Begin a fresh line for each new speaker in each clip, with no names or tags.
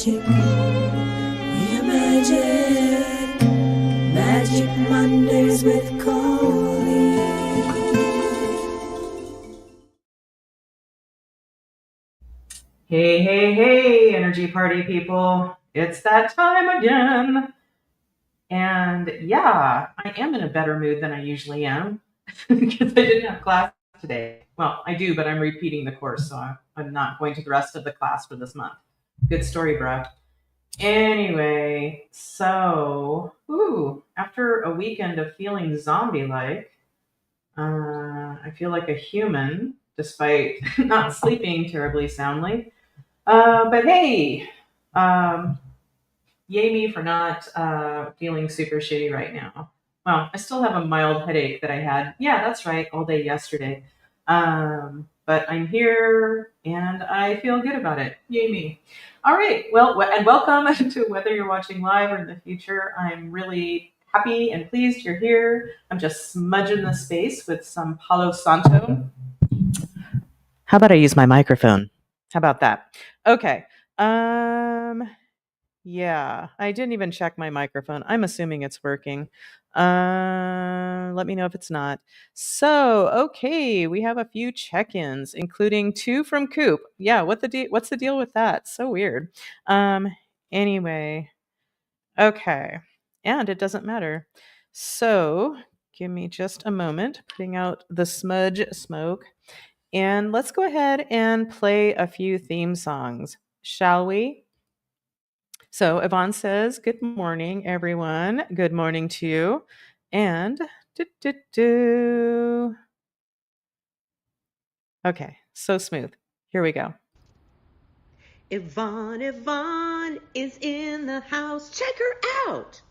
magic. We are magic. Magic Mondays with Coley.
Hey, hey, hey, energy party people. It's that time again. And yeah, I am in a better mood than I usually am because I didn't have class today. Well, I do, but I'm repeating the course, so I'm not going to the rest of the class for this month. Good story, bro. Anyway, so, after a weekend of feeling zombie like, I feel like a human despite not sleeping terribly soundly. But hey, um, yay me for not feeling super shitty right now. Well, I still have a mild headache that I had. Yeah, that's right, all day yesterday. But I'm here and I feel good about it. Yay me. All right, well, and welcome to whether you're watching live or in the future. I'm really happy and pleased you're here. I'm just smudging the space with some Palo Santo. How about I use my microphone? How about that? Okay. Um, yeah, I didn't even check my microphone. I'm assuming it's working. Let me know if it's not. So, okay, we have a few check-ins, including 2 from Coop. Yeah, what's the deal with that? So weird. Um, anyway, okay. And it doesn't matter. So, give me just a moment, putting out the smudge smoke. And let's go ahead and play a few theme songs, shall we? So Yvonne says, "Good morning, everyone. Good morning to you." And do, do, do. Okay, so smooth. Here we go.
Yvonne is in the house. Check her out.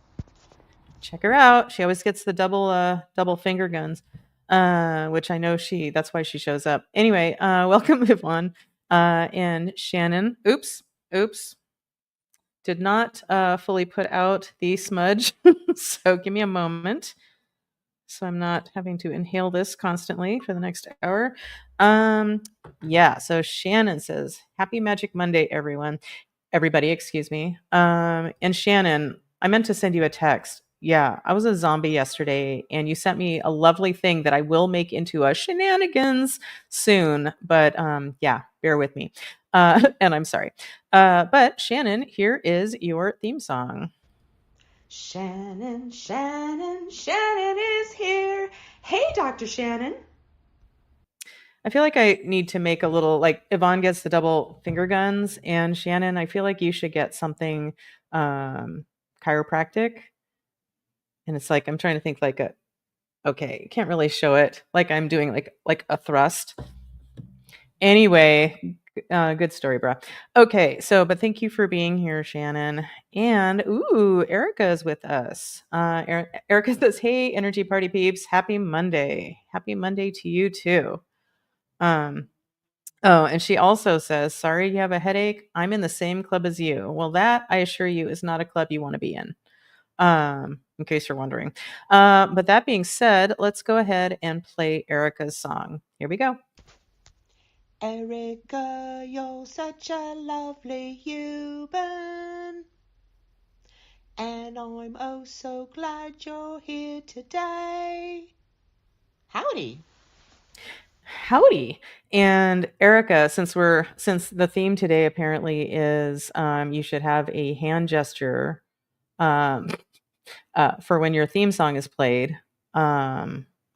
Check her out. She always gets the double finger guns, which I know that's why she shows up. Anyway, welcome Yvonne and Shannon. Oops. Did not fully put out the smudge, so give me a moment. So I'm not having to inhale this constantly for the next hour. Yeah, so Shannon says, "Happy Magic Monday, everyone." Everybody, excuse me. And Shannon, I meant to send you a text. Yeah, I was a zombie yesterday, and you sent me a lovely thing that I will make into a shenanigans soon. But yeah, bear with me. And I'm sorry. But Shannon, here is your theme song.
Shannon is here. Hey, Dr. Shannon.
I feel like I need to make a little like Yvonne gets the double finger guns, and Shannon, I feel like you should get something chiropractic. And it's like I'm trying to think like okay, can't really show it like I'm doing like a thrust. Anyway, good story, bro. Okay, so but thank you for being here, Shannon. And Erica is with us. Erica says, "Hey, energy party peeps, happy Monday. Happy Monday to you too." Um, Oh, and she also says, "Sorry you have a headache. I'm in the same club as you." Well, that I assure you is not a club you want to be in case you're wondering. But that being said, let's go ahead and play Erica's song. Here we go.
Erica, you're such a lovely human. And I'm oh so glad you're here today. Howdy.
Howdy. And Erica, since the theme today apparently is you should have a hand gesture um, for when your theme song is played.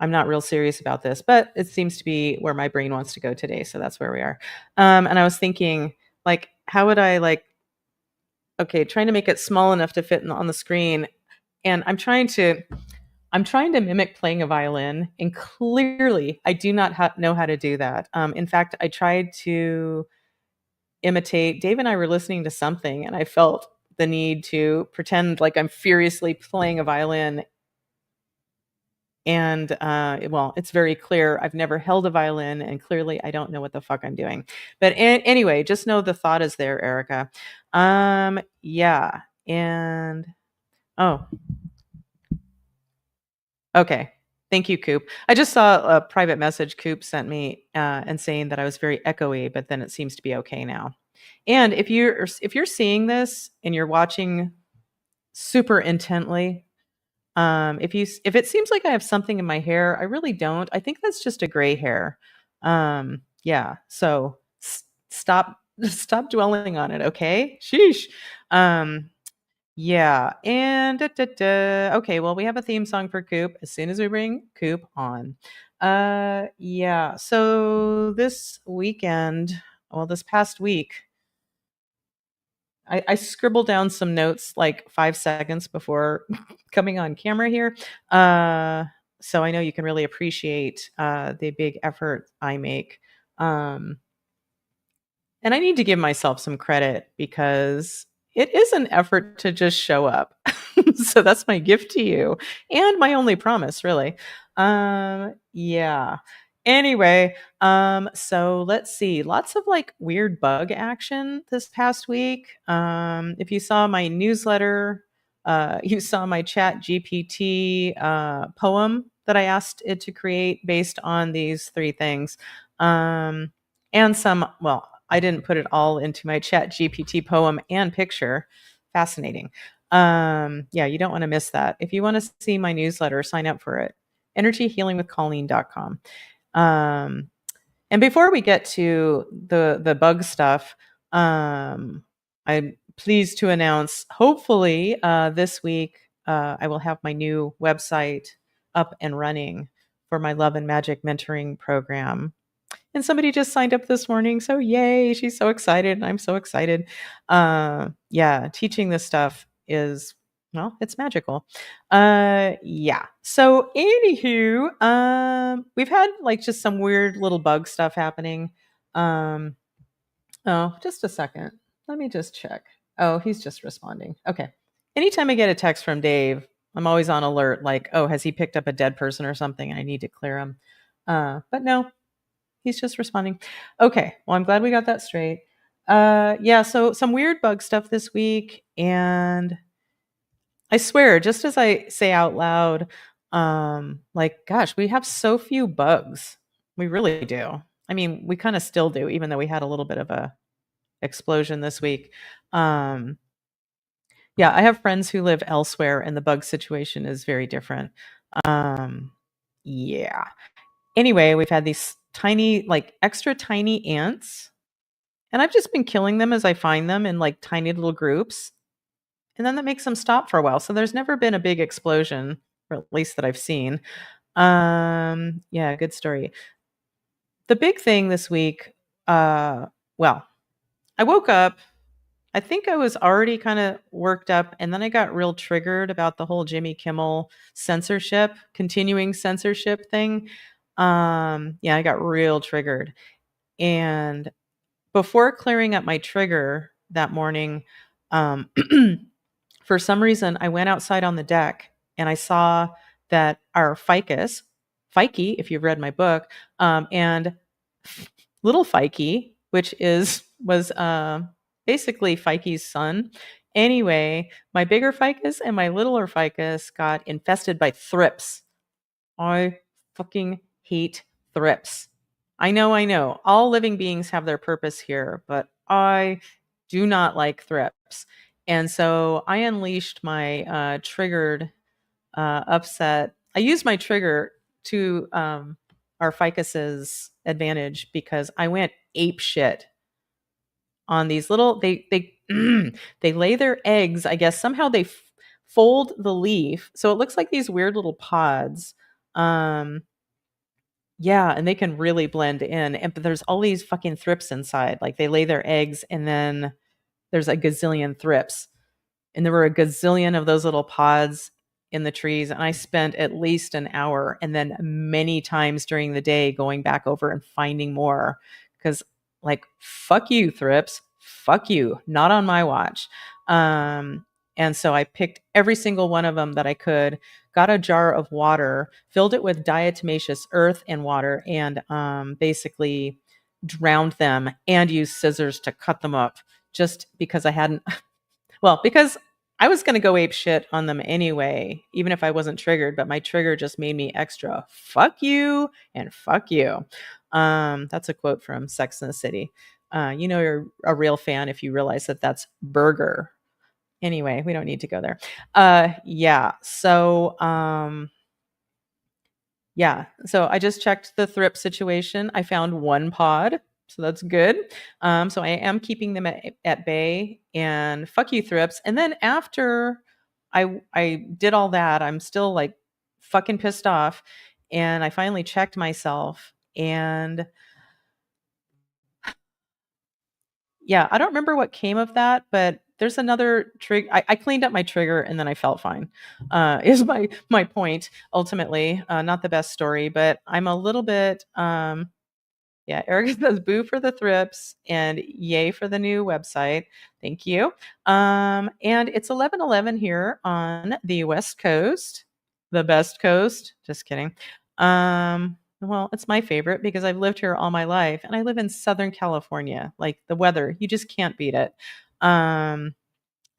I'm not real serious about this, but it seems to be where my brain wants to go today, so that's where we are. And I was thinking, like, how would I trying to make it small enough to fit on the screen, and I'm trying to mimic playing a violin, and clearly I do not know how to do that. In fact, I tried to imitate. Dave and I were listening to something, and I felt the need to pretend like I'm furiously playing a violin. And well, it's very clear I've never held a violin, and clearly I don't know what the fuck I'm doing. But anyway, just know the thought is there, Erica. Yeah, and oh, okay. Thank you, Coop. I just saw a private message Coop sent me and saying that I was very echoey, but then it seems to be okay now. And if you're seeing this and you're watching super intently, if it seems like I have something in my hair, I really don't. I think that's just a gray hair. Yeah. So stop stop dwelling on it, okay? Sheesh. Um, yeah. And okay, well, we have a theme song for Coop as soon as we bring Coop on. Yeah. So this weekend, well, this past week, I scribbled down some notes like 5 seconds before coming on camera here. So I know you can really appreciate the big effort I make. Um, and I need to give myself some credit because it is an effort to just show up. So that's my gift to you and my only promise, really. Yeah. Anyway, so let's see. Lots of like weird bug action this past week. If you saw my newsletter, you saw my chat GPT poem that I asked it to create based on these three things. And some, well, I didn't put it all into my chat GPT poem and picture. Fascinating. Yeah, you don't want to miss that. If you want to see my newsletter, sign up for it. energyhealingwithcolleen.com. And before we get to the bug stuff, I'm pleased to announce, hopefully this week, I will have my new website up and running for my Love and Magic mentoring program. And somebody just signed up this morning. So yay, she's so excited. And I'm so excited. Yeah, teaching this stuff is, well, it's magical. Yeah. So anywho, we've had like just some weird little bug stuff happening. Oh, just a second. Let me just check. Oh, he's just responding. Okay. Anytime I get a text from Dave, I'm always on alert, like, oh, has he picked up a dead person or something? I need to clear him. But no, he's just responding. Okay. Well, I'm glad we got that straight. Yeah, so some weird bug stuff this week. And I swear, just as I say out loud, like, gosh, we have so few bugs. We really do. I mean, we kind of still do, even though we had a little bit of a explosion this week. Yeah, I have friends who live elsewhere and the bug situation is very different. Yeah. Anyway, we've had these tiny, like extra tiny ants, and I've just been killing them as I find them in like tiny little groups. And then that makes them stop for a while. So there's never been a big explosion, or at least that I've seen. Yeah, good story. The big thing this week, well, I woke up. I think I was already kind of worked up, and then I got real triggered about the whole Jimmy Kimmel censorship, continuing censorship thing. Yeah, I got real triggered. And before clearing up my trigger that morning, um, for some reason, I went outside on the deck and I saw that our ficus, Fikey, if you've read my book, and little Fikey, which was basically Fikey's son. Anyway, my bigger ficus and my littler ficus got infested by thrips. I fucking hate thrips. I know. All living beings have their purpose here, but I do not like thrips. And so I unleashed my triggered, upset. I used my trigger to our ficus's advantage because I went ape shit on these little. They they lay their eggs. I guess somehow they fold the leaf so it looks like these weird little pods. Um, yeah, and they can really blend in. But there's all these fucking thrips inside. Like they lay their eggs and then there's a gazillion thrips. And there were a gazillion of those little pods in the trees. And I spent at least an hour and then many times during the day going back over and finding more. Because, like, fuck you, thrips. Fuck you. Not on my watch. And so I picked every single one of them that I could, got a jar of water, filled it with diatomaceous earth and water, and basically drowned them and used scissors to cut them up just because I hadn't. Well, because I was going to go ape shit on them anyway, even if I wasn't triggered, but my trigger just made me extra fuck you and fuck you.
That's a quote from Sex and the City. You know you're a real fan if you realize that that's burger. Anyway, we don't need to go there. Yeah. So I just checked the thrip situation. I found one pod, so that's good. So I am keeping them at bay, and fuck you thrips. And then after I did all that, I'm still like fucking pissed off, and I finally checked myself, and yeah, I don't remember what came of that, but there's another trigger. I cleaned up my trigger and then I felt fine. Is my point ultimately? Not the best story, but I'm a little bit. Yeah, Eric says boo for the thrips and yay for the new website. Thank you. And it's 11:11 here on the West Coast, the best coast. Just kidding. Well, it's my favorite because I've lived here all my life and I live in Southern California. Like the weather, you just can't beat it.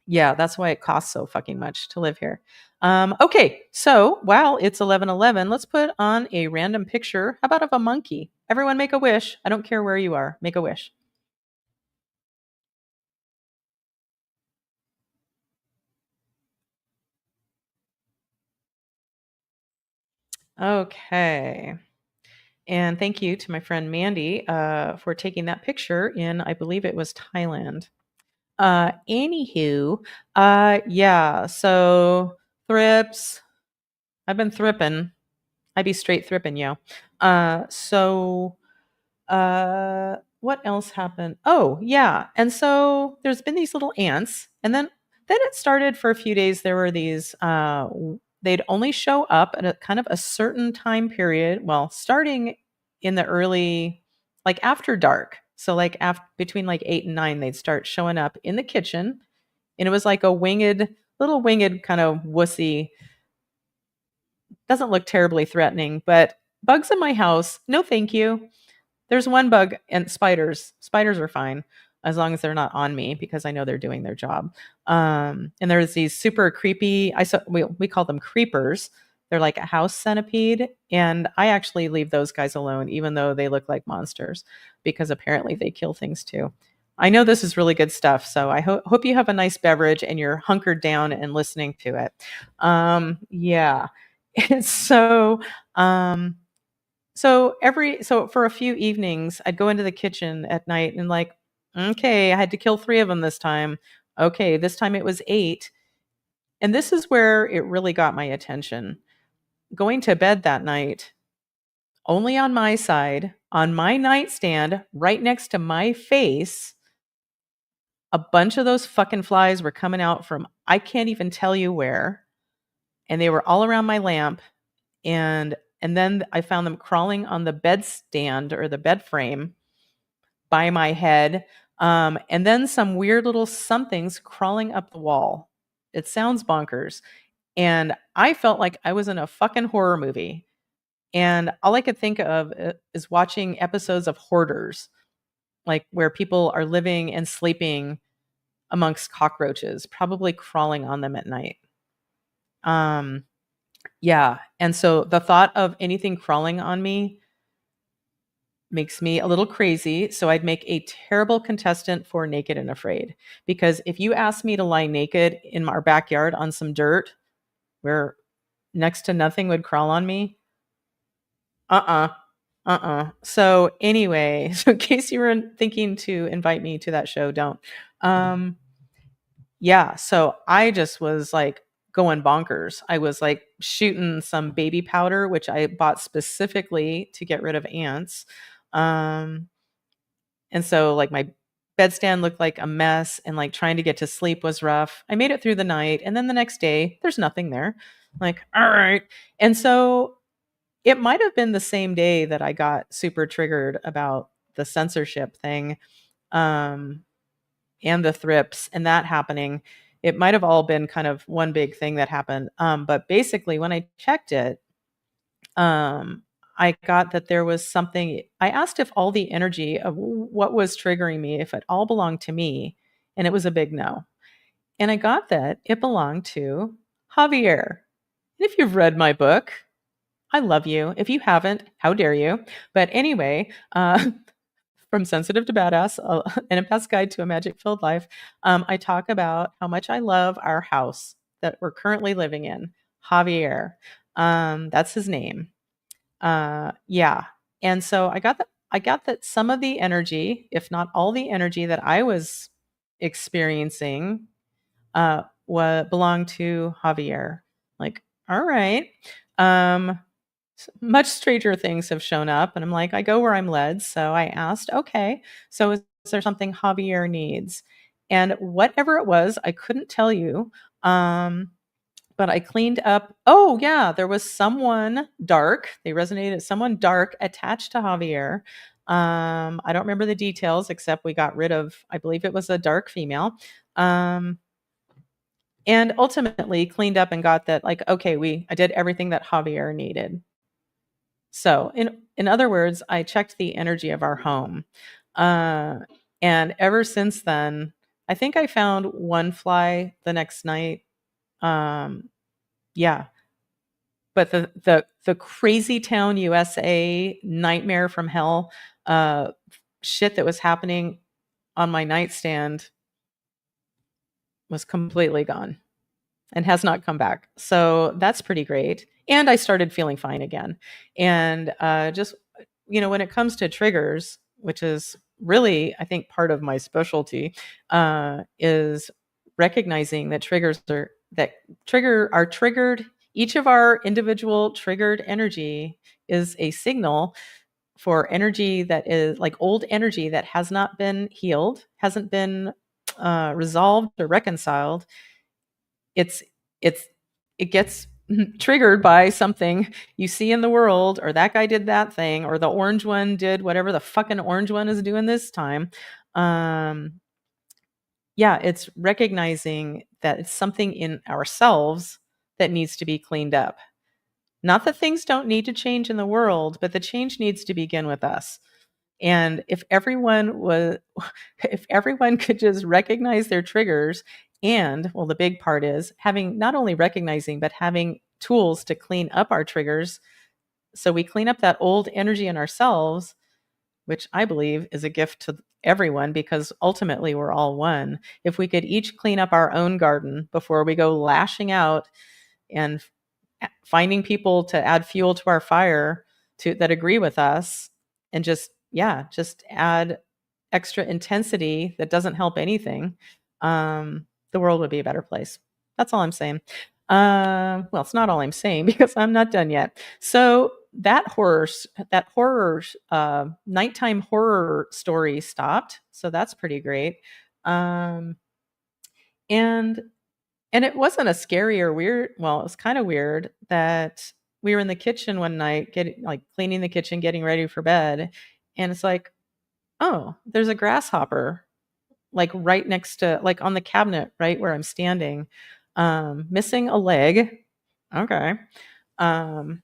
Yeah, that's why it costs so fucking much to live here. Okay, so while it's 11:11, let's put on a random picture. How about of a monkey? Everyone make a wish. I don't care where you are. Make a wish. Okay. And thank you to my friend Mandy for taking that picture in, I believe it was Thailand. Anywho, yeah, so thrips. I've been thripping. I be straight thripping, yo. What else happened? Oh, yeah. And so there's been these little ants, and then it started for a few days. There were these they'd only show up at a kind of a certain time period. Well, starting in the early, like after dark. So like after between like 8 and 9, they'd start showing up in the kitchen, and it was like a little winged kind of wussy. Doesn't look terribly threatening, but bugs in my house, no thank you. There's one bug, and spiders. Spiders are fine as long as they're not on me because I know they're doing their job. And there's these super creepy. We call them creepers. They're like a house centipede, and I actually leave those guys alone, even though they look like monsters, because apparently they kill things too. I know this is really good stuff, so I hope you have a nice beverage and you're hunkered down and listening to it. Yeah, and um, so for a few evenings, I'd go into the kitchen at night and like, okay, I had to kill 3 of them this time. Okay, this time it was 8. And this is where it really got my attention. Going to bed that night, only on my side, on my nightstand, right next to my face, a bunch of those fucking flies were coming out from I can't even tell you where, and they were all around my lamp. And then I found them crawling on the bedstand or the bed frame by my head. And then some weird little somethings crawling up the wall. It sounds bonkers. And I felt like I was in a fucking horror movie. And all I could think of is watching episodes of Hoarders, like where people are living and sleeping amongst cockroaches, probably crawling on them at night. Yeah. And so the thought of anything crawling on me makes me a little crazy. So I'd make a terrible contestant for Naked and Afraid. Because if you asked me to lie naked in our backyard on some dirt where next to nothing would crawl on me, So anyway, so in case you were thinking to invite me to that show, don't. Yeah, so I just was like going bonkers. I was like shooting some baby powder, which I bought specifically to get rid of ants. And so like my bedstand looked like a mess, and like trying to get to sleep was rough. I made it through the night, and then the next day there's nothing there. Like, all right. And so it might have been the same day that I got super triggered about the censorship thing. And the thrips and that happening. It might have all been kind of one big thing that happened. But basically, when I checked it, I got that there was something. I asked if all the energy of what was triggering me, if it all belonged to me, and it was a big no. And I got that it belonged to Javier. And if you've read my book, I love you. If you haven't, how dare you? But anyway, from sensitive to badass, an empath's guide to a magic-filled life, I talk about how much I love our house that we're currently living in. Javier, that's his name. Yeah, and so I got that some of the energy, if not all the energy that I was experiencing, belonged to Javier. Like, all right. Um, Much stranger things have shown up, and I'm like, I go where I'm led. So I asked, okay, so is there something Javier needs? And whatever it was, I couldn't tell you. But I cleaned up. Oh, yeah, there was someone dark. They resonated. Someone dark attached to Javier. I don't remember the details, except we got rid of, I believe it was a dark female. And ultimately cleaned up and got that, like, okay, I did everything that Javier needed. So in other words, I checked the energy of our home. And ever since then, I think I found one fly the next night. Yeah. But the crazy town USA nightmare from hell shit that was happening on my nightstand was completely gone and has not come back. So that's pretty great. And I started feeling fine again. And just, when it comes to triggers, which is really, I think, part of my specialty, is recognizing that are triggered. Each of our individual triggered energy is a signal for energy that is like old energy that has not been healed, hasn't been resolved or reconciled. It gets triggered by something you see in the world, or that guy did that thing, or the orange one did whatever the fucking orange one is doing this time. It's recognizing that it's something in ourselves that needs to be cleaned up. Not that things don't need to change in the world, but the change needs to begin with us. And if everyone could just recognize their triggers, and the big part is having not only recognizing, but having tools to clean up our triggers. So we clean up that old energy in ourselves, which I believe is a gift to everyone, because ultimately we're all one. If we could each clean up our own garden before we go lashing out and finding people to add fuel to our fire that agree with us, and just add extra intensity that doesn't help anything, the world would be a better place. That's all I'm saying. It's not all I'm saying, because I'm not done yet. So that horror nighttime horror story stopped. So that's pretty great. And it wasn't a scary or weird. Well, it was kind of weird that we were in the kitchen one night, cleaning the kitchen, getting ready for bed. And it's like, oh, there's a grasshopper, right next to, on the cabinet, right where I'm standing, missing a leg. Okay. And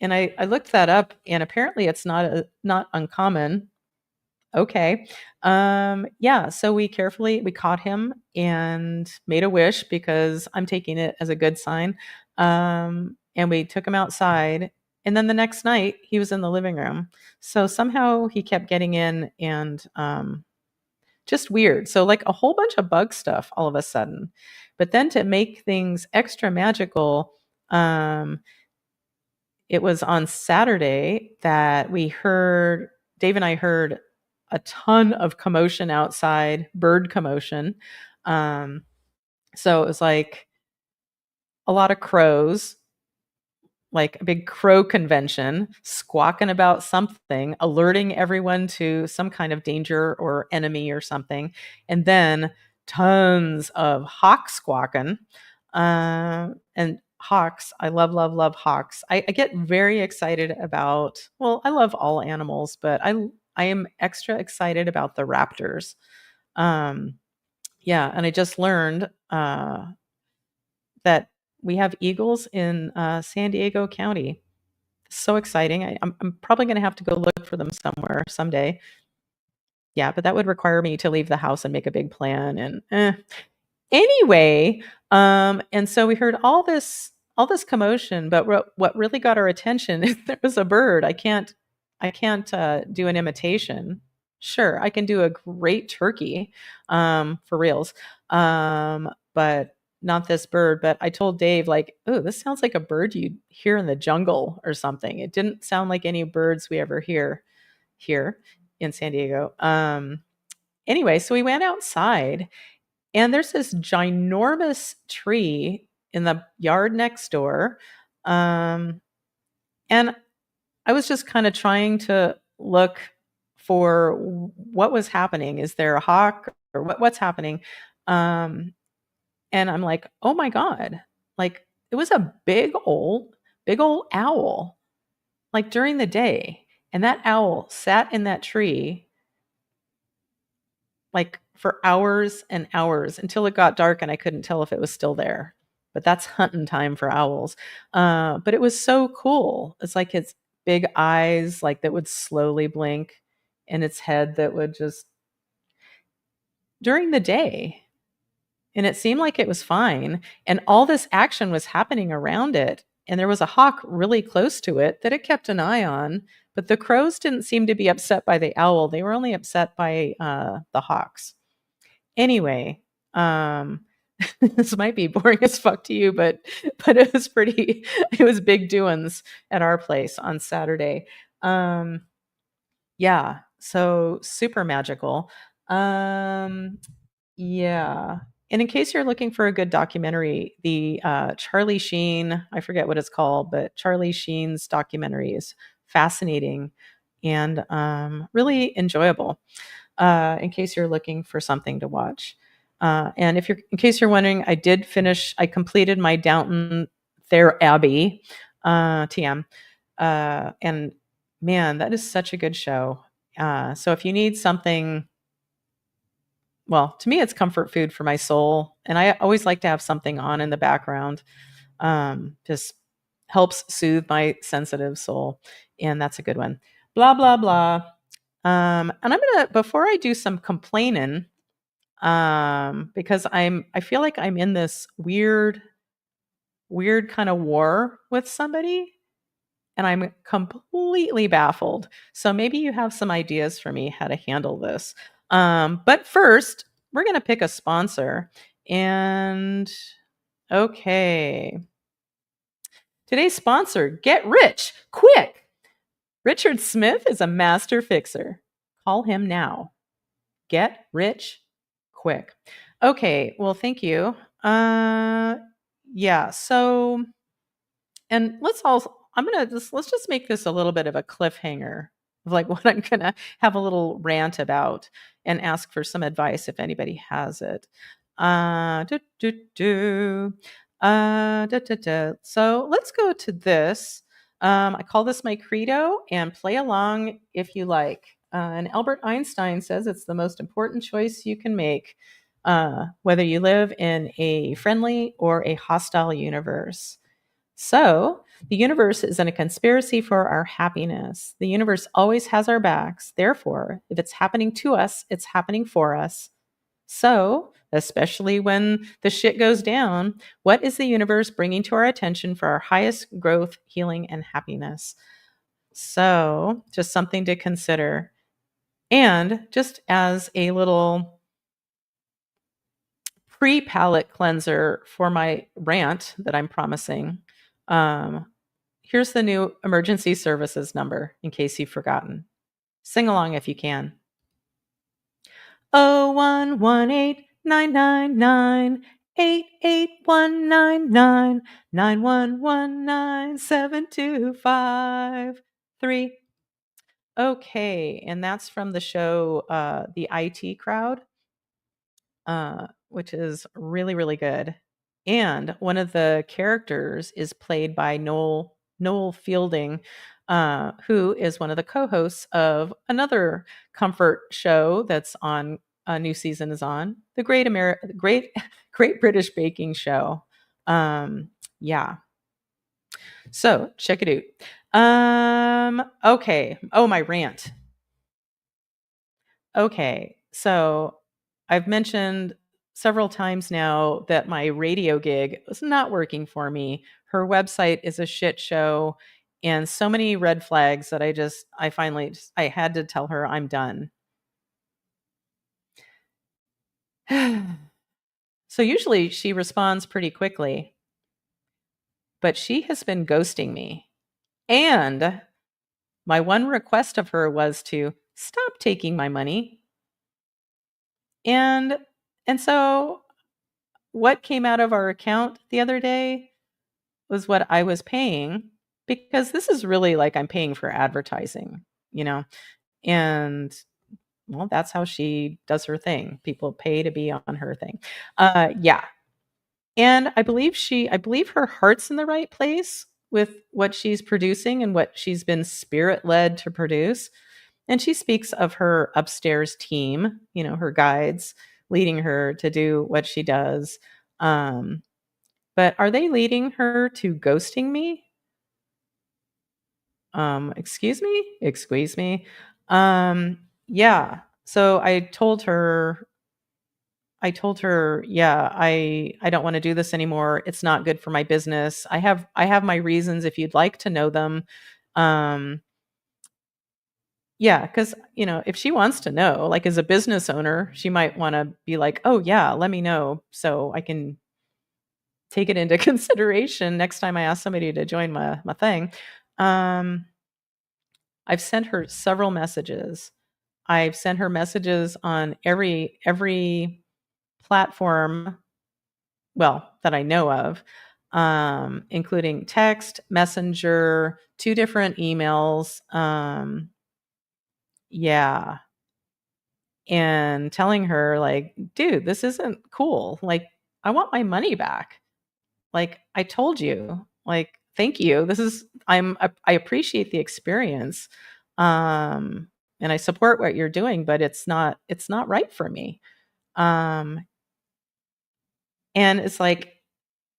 I looked that up, and apparently it's not uncommon. Okay. So we caught him and made a wish, because I'm taking it as a good sign. And we took him outside, and then the next night he was in the living room. So somehow he kept getting in, and just weird. So a whole bunch of bug stuff all of a sudden. But then to make things extra magical, it was on Saturday that Dave and I heard a ton of commotion outside, bird commotion. So it was like a lot of crows, like a big crow convention, squawking about something, alerting everyone to some kind of danger or enemy or something. And then tons of hawks squawking. And hawks, I love hawks. I get very excited about, I love all animals, but I am extra excited about the raptors. And I just learned that we have eagles in San Diego County. So exciting. I'm probably going to have to go look for them somewhere someday. Yeah, but that would require me to leave the house and make a big plan. And anyway, and so we heard all this all this commotion, but what really got our attention is there was a bird. I can't do an imitation. Sure, I can do a great turkey, for reals, but not this bird. But I told Dave, like, oh, this sounds like a bird you'd hear in the jungle or something. It didn't sound like any birds we ever hear here in San Diego. Anyway, so we went outside, and there's this ginormous tree in the yard next door. Um, and I was just kind of trying to look for what was happening. Is there a hawk or what's happening? Um, and I'm like, oh my God, like it was a big old owl, like during the day. And that owl sat in that tree like for hours and hours until it got dark and I couldn't tell if it was still there. But that's hunting time for owls. But it was so cool. It's like its big eyes, like that would slowly blink, and its head that would just during the day. And it seemed like it was fine. And all this action was happening around it. And there was a hawk really close to it that it kept an eye on. But the crows didn't seem to be upset by the owl. They were only upset by the hawks. Anyway, this might be boring as fuck to you, but it was it was big doings at our place on Saturday. Yeah, so super magical. Yeah. And in case you're looking for a good documentary, the Charlie Sheen, I forget what it's called, but Charlie Sheen's documentary is fascinating and really enjoyable. In case you're looking for something to watch. And in case you're wondering, I completed my Downton Thayer Abbey, TM. And man, that is such a good show. So if you need something, well, to me, it's comfort food for my soul. And I always like to have something on in the background. Just helps soothe my sensitive soul. And that's a good one. Blah, blah, blah. And before I do some complaining, because I feel like I'm in this weird kind of war with somebody, and I'm completely baffled. So maybe you have some ideas for me how to handle this. But first, we're going to pick a sponsor. And okay. Today's sponsor, Get Rich Quick. Richard Smith is a master fixer. Call him now. Get rich quick. Okay, well, thank you. Yeah, so, and let's just make this a little bit of a cliffhanger of like what I'm gonna have a little rant about and ask for some advice if anybody has it. Do, do, do. So let's go to this. I call this my credo, and play along if you like. And Albert Einstein says it's the most important choice you can make, whether you live in a friendly or a hostile universe. So, the universe is in a conspiracy for our happiness. The universe always has our backs. Therefore, if it's happening to us, it's happening for us. So, especially when the shit goes down, what is the universe bringing to our attention for our highest growth, healing, and happiness? So, just something to consider. And just as a little pre-palate cleanser for my rant that I'm promising, here's the new emergency services number in case you've forgotten. Sing along if you can. 011899988119991197253. Okay, and that's from the show The IT Crowd, which is really, really good. And one of the characters is played by Noel Fielding, who is one of the co-hosts of another comfort show that's on. A new season is on the Great British Baking Show. Yeah. So check it out. Okay. Oh, my rant. Okay. So I've mentioned several times now that my radio gig was not working for me. her website is a shit show and so many red flags that I had to tell her I'm done. So usually she responds pretty quickly, but she has been ghosting me. And my one request of her was to stop taking my money. And so what came out of our account the other day was what I was paying, because this is really like I'm paying for advertising, and well, that's how she does her thing. People pay to be on her thing. Yeah. And I believe her heart's in the right place with what she's producing and what she's been spirit led to produce. And she speaks of her upstairs team, her guides leading her to do what she does. But are they leading her to ghosting me? Excuse me. Yeah. So I told her, yeah, I don't want to do this anymore. It's not good for my business. I have my reasons if you'd like to know them. Yeah, because if she wants to know, like as a business owner, she might want to be like, oh yeah, let me know so I can take it into consideration next time I ask somebody to join my thing. I've sent her several messages. I've sent her messages on every platform, well, that I know of, including text, messenger, 2 different emails. Yeah. And telling her like, dude, this isn't cool. Like, I want my money back. Like, I told you, like, thank you. I appreciate the experience. And I support what you're doing, but it's not right for me. And it's like,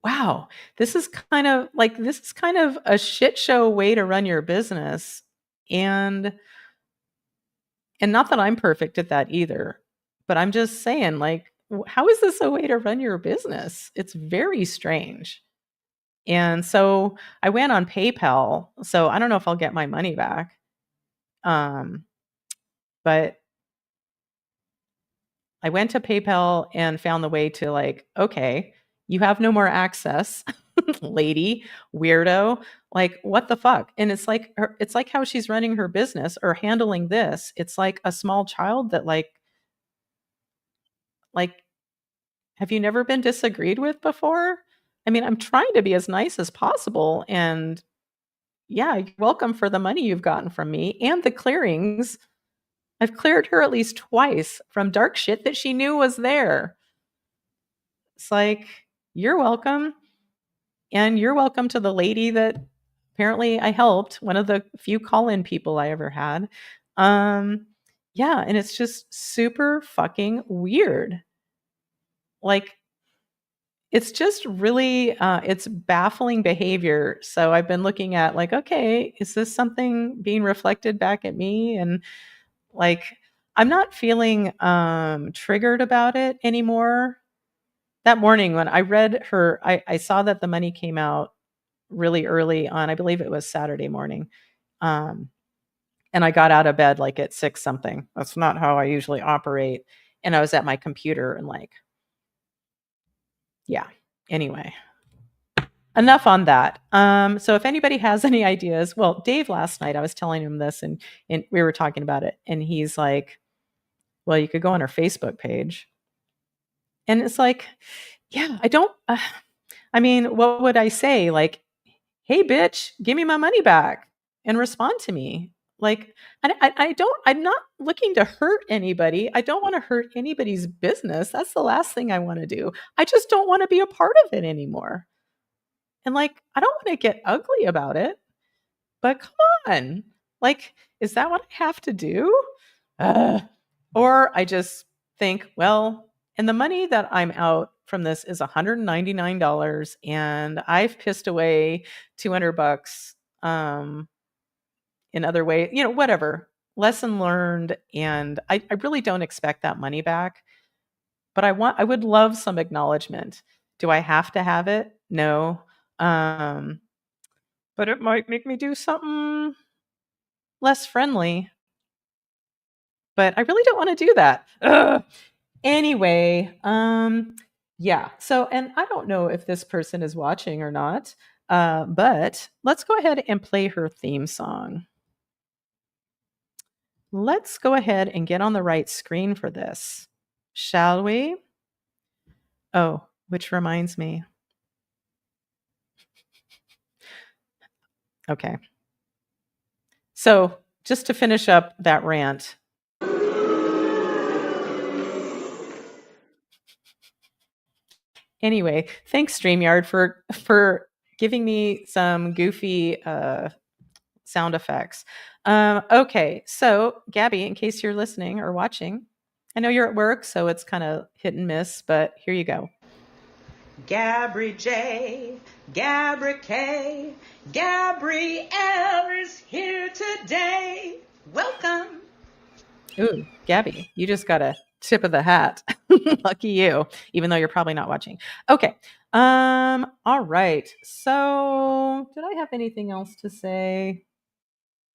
wow, this is kind of a shit show way to run your business. And not that I'm perfect at that either, but I'm just saying, like, how is this a way to run your business? It's very strange. And so I went on PayPal. So I don't know if I'll get my money back. But I went to PayPal and found the way to, like, okay, you have no more access, lady, weirdo. Like, what the fuck? And it's like it's like how she's running her business or handling this. It's like a small child that like have you never been disagreed with before? I mean, I'm trying to be as nice as possible, and yeah, you're welcome for the money you've gotten from me and the clearings. I've cleared her at least twice from dark shit that she knew was there. It's like, you're welcome. And you're welcome to the lady that apparently I helped, one of the few call-in people I ever had. Yeah, and it's just super fucking weird. Like, it's just really it's baffling behavior. So I've been looking at, like, okay, is this something being reflected back at me? And like, I'm not feeling triggered about it anymore. That morning when I read her, I saw that the money came out really early on, I believe it was Saturday morning. And I got out of bed like at 6 something. That's not how I usually operate. And I was at my computer and like, yeah, anyway, enough on that. So if anybody has any ideas, well, Dave last night, I was telling him this and we were talking about it. And he's like, well, you could go on her Facebook page. And it's like, yeah, I don't, I mean, what would I say? Like, hey, bitch, give me my money back and respond to me. Like, I'm not looking to hurt anybody. I don't want to hurt anybody's business. That's the last thing I want to do. I just don't want to be a part of it anymore. And like, I don't want to get ugly about it, but come on. Like, is that what I have to do? Or I just think, well, and the money that I'm out from this is $199 and I've pissed away $200 in other ways, whatever. Lesson learned. And I really don't expect that money back. But I would love some acknowledgement. Do I have to have it? No. But it might make me do something less friendly. But I really don't want to do that. Ugh. Anyway, yeah. So, and I don't know if this person is watching or not, but let's go ahead and play her theme song. Let's go ahead and get on the right screen for this, shall we? Oh, which reminds me. Okay. So, just to finish up that rant. Anyway, thanks StreamYard for giving me some goofy sound effects. Okay, so Gabby, in case you're listening or watching, I know you're at work, so it's kind of hit and miss, but here you go.
Gabri J, Gabri K, Gabrielle is here today. Welcome.
Ooh, Gabby, you just got a tip of the hat. Lucky you, even though you're probably not watching. Okay. All right. So, did I have anything else to say?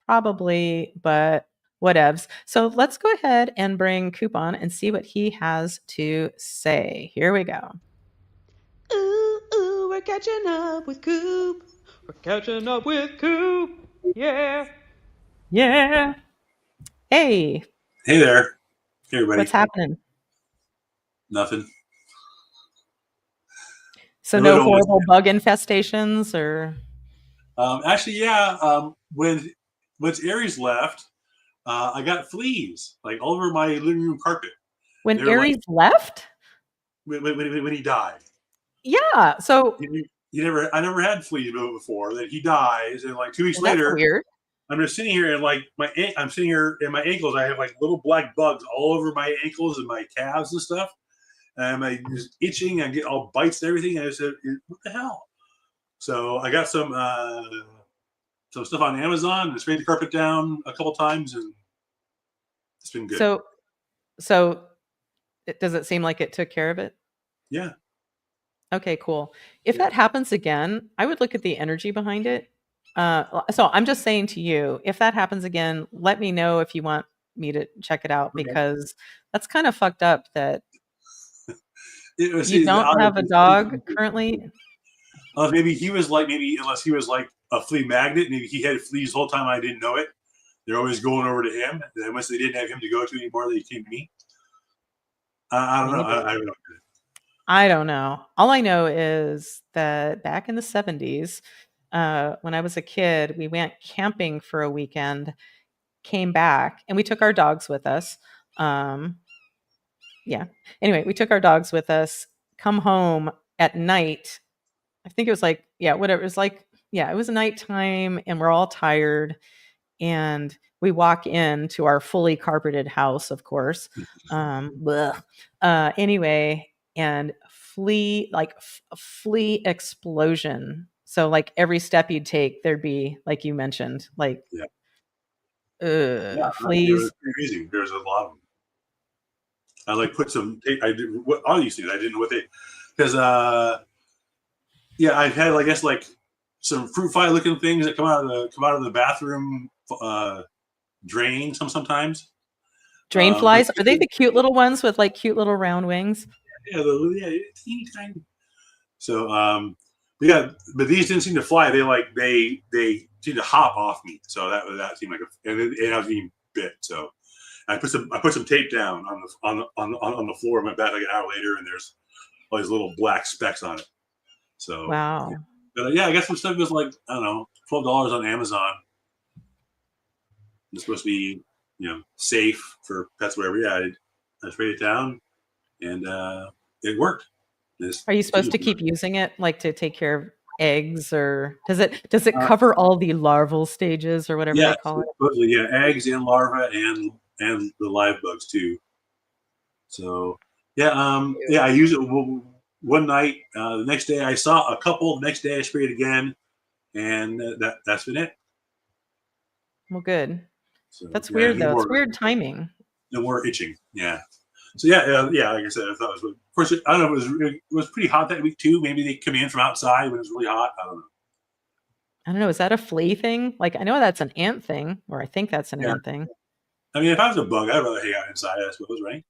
Probably, but whatevs. So let's go ahead and bring Coop on and see what he has to say. Here we go.
Ooh, ooh, we're catching up with Coop. We're catching up with Coop. Yeah.
Yeah. Hey,
Hey there. Hey, everybody.
what's happening?
Nothing.
So
I
no
really don't want
horrible bug infestations or
actually, yeah. Once Aries left, I got fleas like all over my living room carpet.
when
They were like
Aries left?
when he died.
Yeah. So
I never had fleas before. Then he dies, and like 2 weeks
that's
later,
weird.
I'm just sitting here and like I'm sitting here and my ankles. I have like little black bugs all over my ankles and my calves and stuff. And I'm just itching. I get all bites and everything. And I said, "What the hell?" So I got some stuff on Amazon and sprayed the carpet down a couple times, and it's been good.
So does it seem like it took care of it?
Yeah.
Okay, cool. If
Yeah.
that happens again, I would look at the energy behind it. So I'm just saying to you, if that happens again, let me know if you want me to check it out
Okay.
because that's kind of fucked up that you
See,
don't have a dog currently.
Maybe he was like unless he was like a flea magnet. Maybe he had fleas the whole time. I didn't know it. They're always going over to him. And once they didn't have him to go to anymore, they came to me. I don't know. I don't know.
I don't know. All I know is that back in the 70s, when I was a kid, we went camping for a weekend, came back, and we took our dogs with us. Yeah. Anyway, we took our dogs with us, come home at night. I think it was like, yeah, whatever. It was like, yeah, it was nighttime and we're all tired. And we walk into our fully carpeted house, of course. Anyway, and flea explosion. So like every step you'd take, there'd be, like you mentioned, like
Yeah,
fleas.
it was crazy. There's a lot of them. I like put some tape. I did all these things. I didn't know what they because yeah, I've had I guess like some fruit fly looking things that come out of the bathroom drain sometimes.
Drain flies. Are they the cute little ones with like cute little round wings?
Yeah, teeny tiny. So but these didn't seem to fly. They seemed to hop off me. So that seemed like and I was being bit. So I put some tape down on the floor. Went back like an hour later, and there's all these little black specks on it. So
wow.
Yeah. But yeah, I guess some stuff was like I don't know, $12 on Amazon. It's supposed to be safe for pets, whatever. Yeah, I sprayed it down, and it worked.
Are you supposed to keep using it like to take care of eggs, or does it cover all the larval stages or whatever they call it?
Supposedly, yeah, eggs and larvae and the live bugs too. So yeah, I use it one night. The next day I saw a couple. The next day I sprayed again, and that's been it.
Well, good.
So,
That's
yeah,
weird
no
though.
more,
It's weird timing.
no more itching. Yeah, So yeah. Like I said, I thought it was. Of course, I don't know. It was pretty hot that week too. Maybe they come in from outside when it was really hot. I don't know.
I don't know. Is that a flea thing? Like, I know that's an ant thing, or I think that's an
Yeah.
ant thing.
I mean, if I was a bug, I'd rather hang out inside, I suppose, right?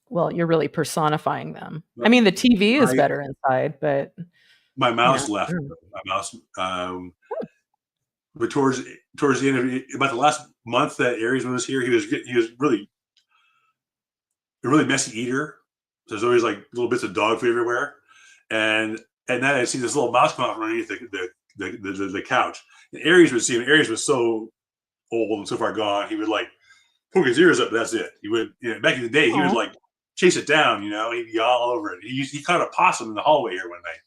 Well, you're really personifying them. I mean, the TV is better inside, but
My
you
mouse
know,
left. My mouse. But towards the end of about the last month that Aries was here, he was really a really messy eater. So there's always like little bits of dog food everywhere, and at night I see this little mouse come out from underneath the couch. And Aries would see him. Aries was so old and so far gone. He would like poke his ears up. That's it. He would back in the day. He would like chase it down. He'd be all over it. He caught a possum in the hallway here one night.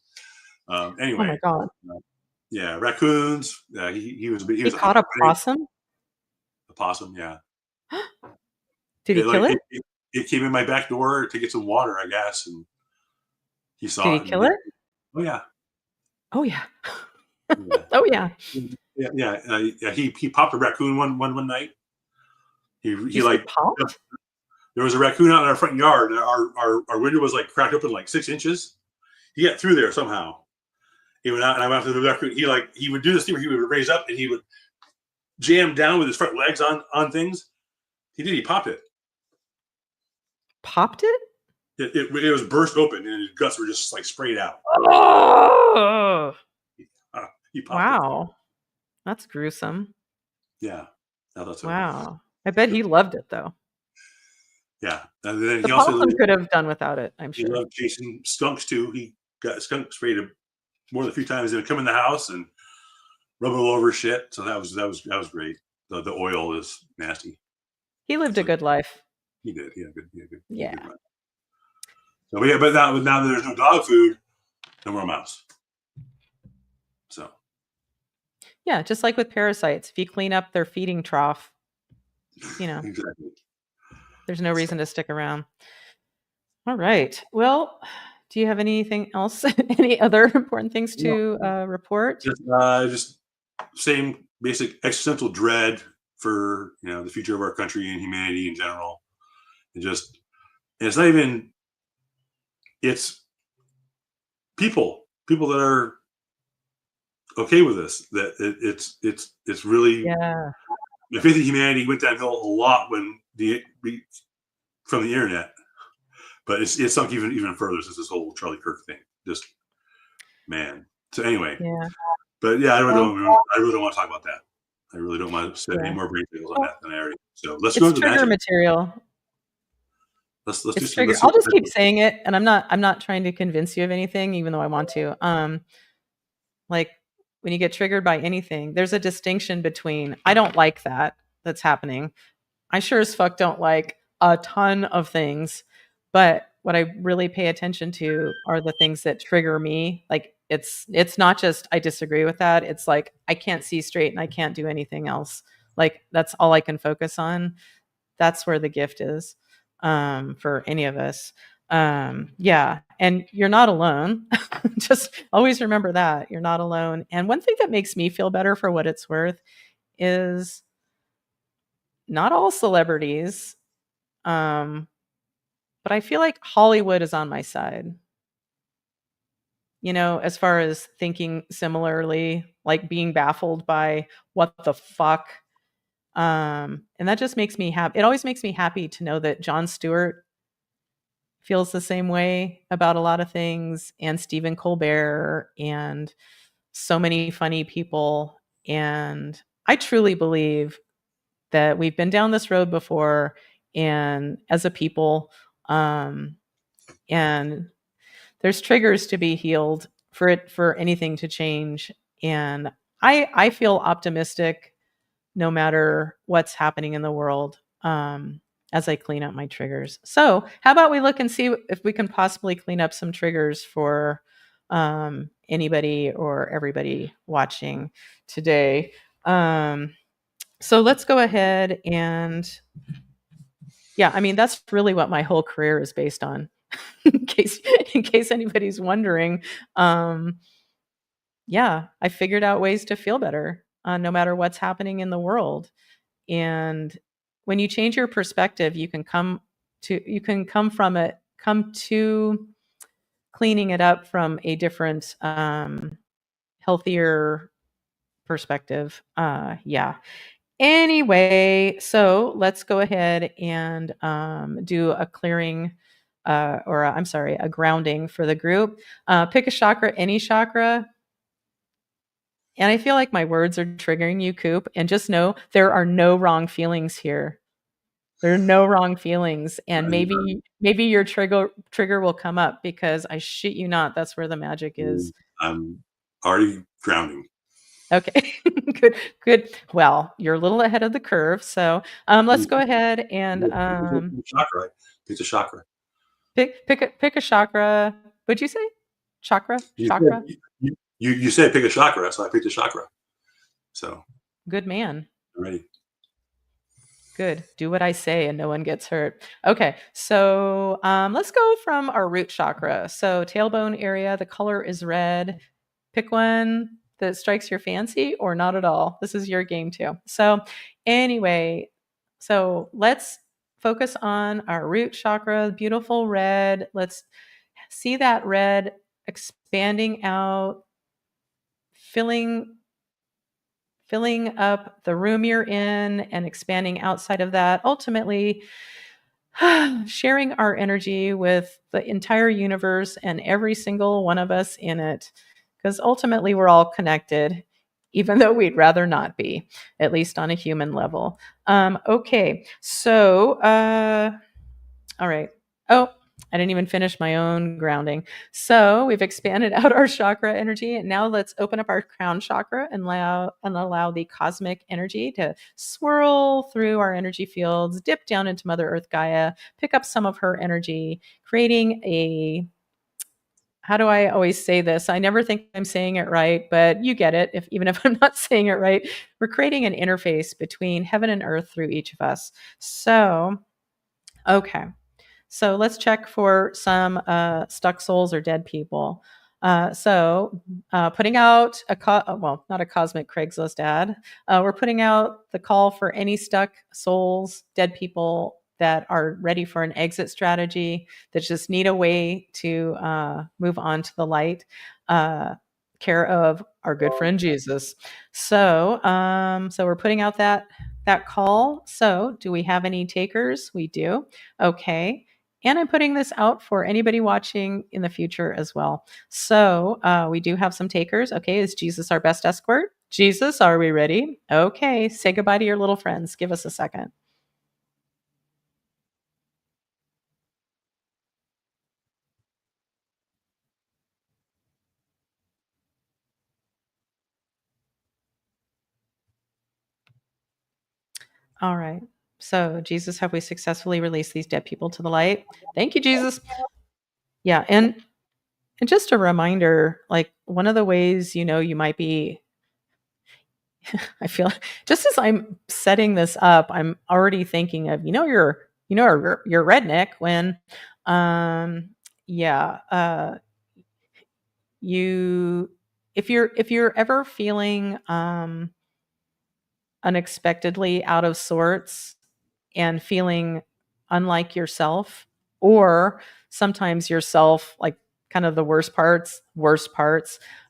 Anyway.
oh my god,
Yeah, raccoons. He was
he caught a possum.
A possum, yeah.
Did he kill it?
It came in my back door to get some water, I guess, and he saw it.
Did he kill it?
Oh yeah.
Oh yeah.
Yeah.
Oh yeah.
Yeah. He popped a raccoon one night. He like
popped.
There was a raccoon out in our front yard, and our window was like cracked open like 6 inches. He got through there somehow. He went out, and I went after the raccoon. He would do this thing where he would raise up and he would jam down with his front legs on things. He popped it.
Popped it?
It was burst open, and his guts were just like sprayed out.
Oh!
He popped
Wow, that's gruesome.
it. Yeah.
Wow. I bet he loved it though.
Yeah. And then
The
he also
possum could have done without it, I'm
he
sure.
loved chasing skunks too. He got skunk sprayed more than a few times. They would come in the house and rub it all over shit. So that was great. The oil is nasty.
He lived a good life.
He did. He had a good
Yeah.
run. So yeah, but now that there's no dog food, no more mouse. So
Yeah, just like with parasites, if you clean up their feeding trough,
exactly.
there's no reason to stick around. All right. Well, do you have anything else? Any other important things to report?
Just same basic existential dread for the future of our country and humanity in general. And it's not even. It's people that are okay with this. That it's really.
Yeah.
The faith in humanity went downhill a lot from the internet, but it's sunk even further since this whole Charlie Kirk thing. Just man. So anyway.
Yeah.
But yeah, I really don't want to talk about that. I really don't want to spend any more brain cells on that than I already. So let's go to the
trigger
magic
material.
Let's
It's trigger. I'll just keep saying it, and I'm not trying to convince you of anything, even though I want to. Like when you get triggered by anything, there's a distinction between I don't like that's happening. I sure as fuck don't like a ton of things, but what I really pay attention to are the things that trigger me. Like it's not just I disagree with that. It's like I can't see straight and I can't do anything else. Like that's all I can focus on. That's where the gift is for any of us. Yeah. And you're not alone. Just always remember that you're not alone. And one thing that makes me feel better for what it's worth is not all celebrities, but I feel like Hollywood is on my side. As far as thinking similarly, like being baffled by what the fuck. And that just makes me happy. It always makes me happy to know that Jon Stewart feels the same way about a lot of things, and Stephen Colbert, and so many funny people. And I truly believe that we've been down this road before, and as a people, and there's triggers to be healed for anything to change. And I feel optimistic no matter what's happening in the world as I clean up my triggers. So how about we look and see if we can possibly clean up some triggers for anybody or everybody watching today. So let's go ahead and, yeah, I mean, that's really what my whole career is based on. in case anybody's wondering. Yeah, I figured out ways to feel better no matter what's happening in the world. And when you change your perspective, you can come to cleaning it up from a different, healthier perspective. Yeah. Anyway, so let's go ahead and do a clearing, I'm sorry, a grounding for the group. Pick a chakra, any chakra. And I feel like my words are triggering you, Coop. And just know there are no wrong feelings here. There are no wrong feelings. And maybe your trigger will come up, because I shit you not, that's where the magic is.
I'm already grounding.
Okay, good. Well, you're a little ahead of the curve. So let's go ahead and
Chakra. Pick a chakra.
pick a chakra. What'd you say? Chakra? Chakra?
You said pick a chakra, so I picked a chakra. So
good man.
I'm ready.
Good. Do what I say and no one gets hurt. Okay, so let's go from our root chakra. So tailbone area, the color is red. Pick one that strikes your fancy or not at all. This is your game too. So anyway, so let's focus on our root chakra, beautiful red. Let's see that red expanding out, filling up the room you're in and expanding outside of that, ultimately sharing our energy with the entire universe and every single one of us in it, because ultimately we're all connected, even though we'd rather not be, at least on a human level. Okay, so all right. Oh, I didn't even finish my own grounding. So we've expanded out our chakra energy. And now let's open up our crown chakra and allow the cosmic energy to swirl through our energy fields, dip down into Mother Earth Gaia, pick up some of her energy, creating a, how do I always say this? I never think I'm saying it right, but you get it. Even if I'm not saying it right, we're creating an interface between heaven and earth through each of us. So, okay. So let's check for some stuck souls or dead people. Putting out not a cosmic Craigslist ad. We're putting out the call for any stuck souls, dead people that are ready for an exit strategy, that just need a way to move on to the light, care of our good friend Jesus. So we're putting out that call. So do we have any takers? We do. Okay. And I'm putting this out for anybody watching in the future as well. So we do have some takers. Okay, is Jesus our best escort? Jesus, are we ready? Okay, say goodbye to your little friends. Give us a second. All right. So, Jesus, have we successfully released these dead people to the light? Thank you, Jesus. Yeah, and just a reminder, like one of the ways you might be, I feel just as I'm setting this up, I'm already thinking of you're redneck when yeah you if you're ever feeling unexpectedly out of sorts and feeling unlike yourself, or sometimes yourself, like kind of the worst parts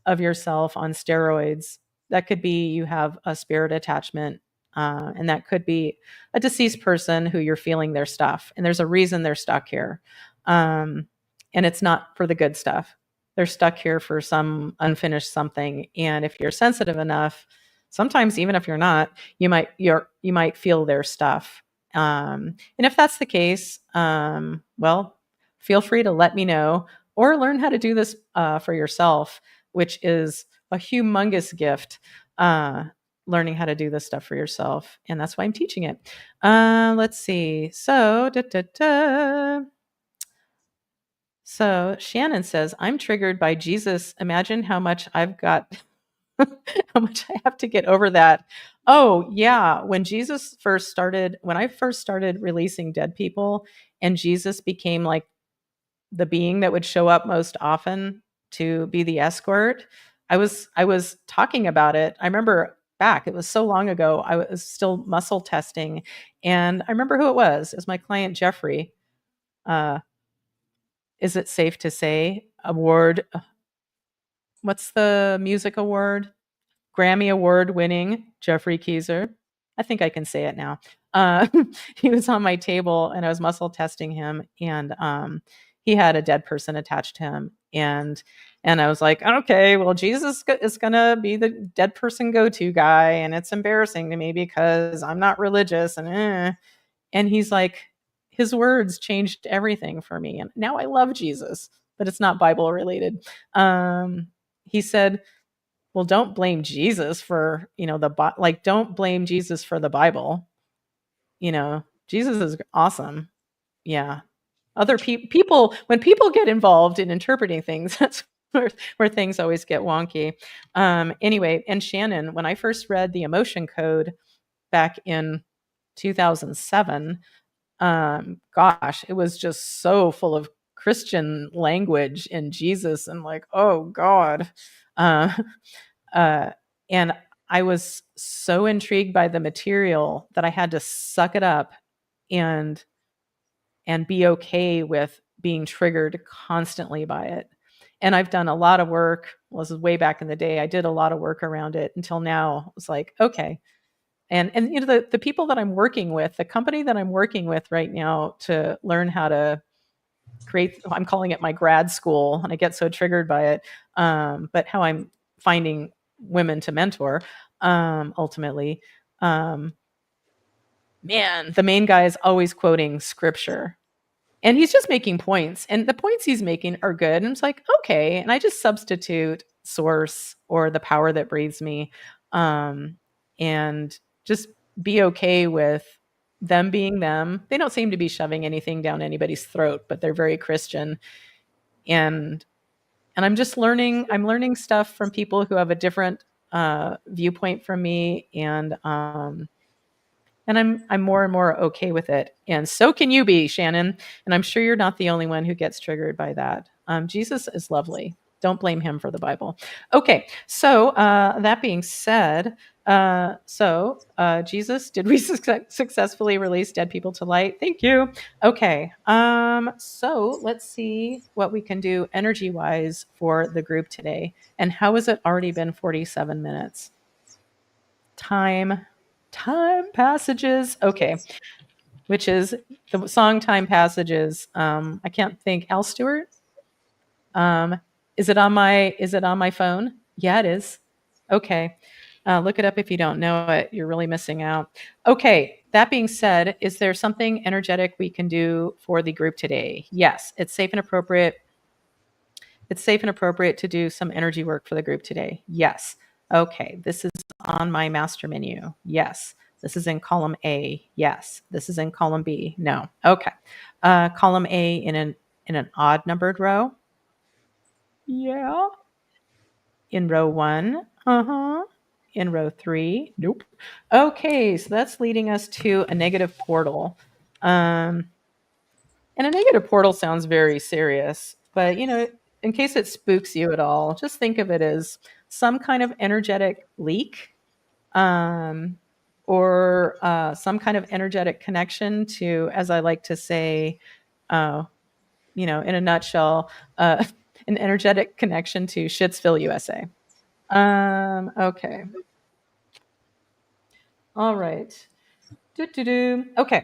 of yourself on steroids. That could be you have a spirit attachment, and that could be a deceased person who you're feeling their stuff, and there's a reason they're stuck here, and it's not for the good stuff. They're stuck here for some unfinished something, and if you're sensitive enough, sometimes even if you're not, you might feel their stuff. And if that's the case, well, feel free to let me know, or learn how to do this for yourself, which is a humongous gift. Learning how to do this stuff for yourself, and that's why I'm teaching it. Let's see. So, So Shannon says, I'm triggered by Jesus. Imagine how much I've got. How much I have to get over that. Oh, yeah. When I first started releasing dead people, and Jesus became like the being that would show up most often to be the escort, I was talking about it. I remember back. It was so long ago. I was still muscle testing, and I remember who it was. It was my client Jeffrey. Uh, is it safe to say award? What's the music award? Grammy Award winning Jeffrey Keyser. I think I can say it now. Uh, he was on my table and I was muscle testing him, and he had a dead person attached to him, and I was like, okay, well, Jesus is gonna be the dead person go-to guy, and it's embarrassing to me because I'm not religious, and he's like, his words changed everything for me, and now I love Jesus, but it's not Bible related. He said, well, don't blame Jesus for, don't blame Jesus for the Bible. Jesus is awesome. Yeah. Other people, when people get involved in interpreting things, that's where things always get wonky. Anyway, and Shannon, when I first read the Emotion Code back in 2007, gosh, it was just so full of Christian language and Jesus, and like, oh God. Uh, and I was so intrigued by the material that I had to suck it up and be okay with being triggered constantly by it. And I've done a lot of work. Well, this is way back in the day. I did a lot of work around it until now. It's like, okay. And the people that I'm working with, the company that I'm working with right now to learn how to create, I'm calling it my grad school, and I get so triggered by it. But how I'm finding women to mentor, ultimately, man, the main guy is always quoting scripture, and he's just making points, and the points he's making are good. And it's like, okay. And I just substitute source or the power that breathes me, and just be okay with them being them. They don't seem to be shoving anything down anybody's throat, but they're very Christian. And I'm just learning. I'm learning stuff from people who have a different viewpoint from me, and I'm more and more okay with it. And so can you be, Shannon. And I'm sure you're not the only one who gets triggered by that. Jesus is lovely. Don't blame him for the Bible. Okay, so that being said, Jesus, did we successfully release dead people to light? Thank you. Okay, so let's see what we can do energy-wise for the group today. And how has it already been 47 minutes? Time Passages. Okay, which is the song Time Passages. I can't think. Al Stewart. Is it on my phone? Yeah, it is. Okay. Look it up if you don't know it. You're really missing out. Okay. That being said, is there something energetic we can do for the group today? Yes, it's safe and appropriate. It's safe and appropriate to do some energy work for the group today. Yes. Okay. This is on my master menu. Yes. This is in column A. Yes. This is in column B. No. Okay. Column A in an odd numbered row. Yeah. In row 1. In row 3. Nope. Okay, so that's leading us to a negative portal. And a negative portal sounds very serious, but in case it spooks you at all, just think of it as some kind of energetic leak, or some kind of energetic connection to, as I like to say, in a nutshell, an energetic connection to Shittsville, USA. Okay. All right. Okay.